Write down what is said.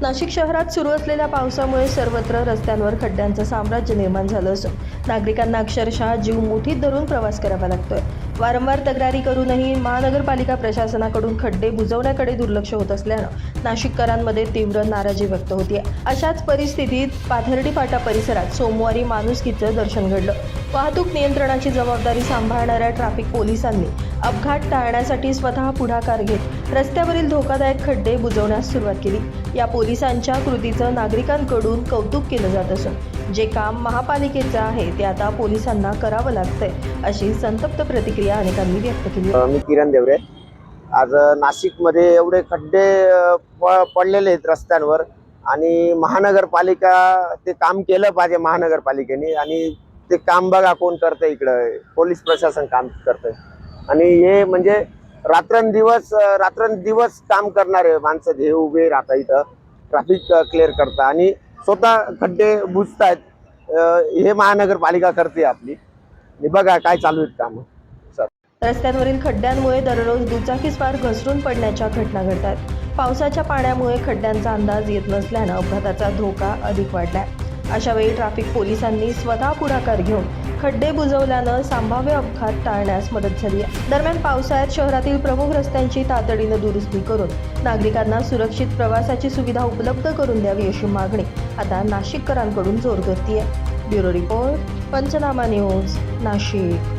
नाशिक शहरात सुरू असलेल्या पावसामुळे सर्वत्र रस्त्यांवर खड्ड्यांचं साम्राज्य निर्माण झालं असून नागरिकांना अक्षरशः जीव मुठीत धरून प्रवास करावा लागतोय। वारंवार तक्रारी करूनही महानगरपालिका प्रशासनाकडून खड्डे बुजवण्याकडे दुर्लक्ष होत असल्यानं नाशिककरांमध्ये तीव्र नाराजी व्यक्त होतीये। अशाच परिस्थितीत पाथर्डी फाटा परिसरात सोमवारी माणुसकीचं दर्शन घडलं। वाहतूक नियंत्रणाची जबाबदारी सांभाळणाऱ्या ट्रॅफिक पोलिसांनी अपघात टाळण्यासाठी स्वतः पुढाकार घेत रस्त्यावरील धोकादायक खड्डे बुजवण्यास सुरुवात केली। या पोलिसांच्या कृतीचं नागरिकांकडून कौतुक केलं जात असून जे काम महापालिकेचं आहे ते आता पोलिसांना करावं लागतंय, अशी संतप्त प्रतिक्रिया अनेकांनी व्यक्त केली। मी किरण देवरे। आज नाशिकमध्ये एवढे खड्डे पडलेले आहेत रस्त्यांवर आणि महानगरपालिका ते काम केलं पाहिजे महानगरपालिकेने, आणि ते काम बघा कोण करतंय, इकडं पोलीस प्रशासन काम करतंय आणि हे म्हणजे रात्रंदिवस काम करणारे माणसं हे उभे राहता इथं ट्रॅफिक क्लिअर करता आणि स्वतः खड्डे बुजतायत। हे महानगरपालिका करते आपली। बघा काय चालू आहेत काम। रस्त्यांवरील खड्ड्यांमुळे दररोज दुचाकीस्वार घसरून पडण्याच्या घटना घडतात। पावसाच्या पाण्यामुळे खड्ड्यांचा अंदाज येत नसल्यानं अपघाताचा धोका अधिक वाढलाय। अशा वेळी ट्रॅफिक पोलिसांनी स्वतः पुढाकार घेऊन खड्डे बुजवल्यानं संभाव्य अपघात टाळण्यास मदत झाली आहे। दरम्यान पावसाळ्यात शहरातील प्रमुख रस्त्यांची तातडीनं दुरुस्ती करून नागरिकांना सुरक्षित प्रवासाची सुविधा उपलब्ध करून द्यावी अशी मागणी आता नाशिककरांकडून जोर धरतीये। ब्युरो रिपोर्ट, पंचनामा न्यूज, नाशिक।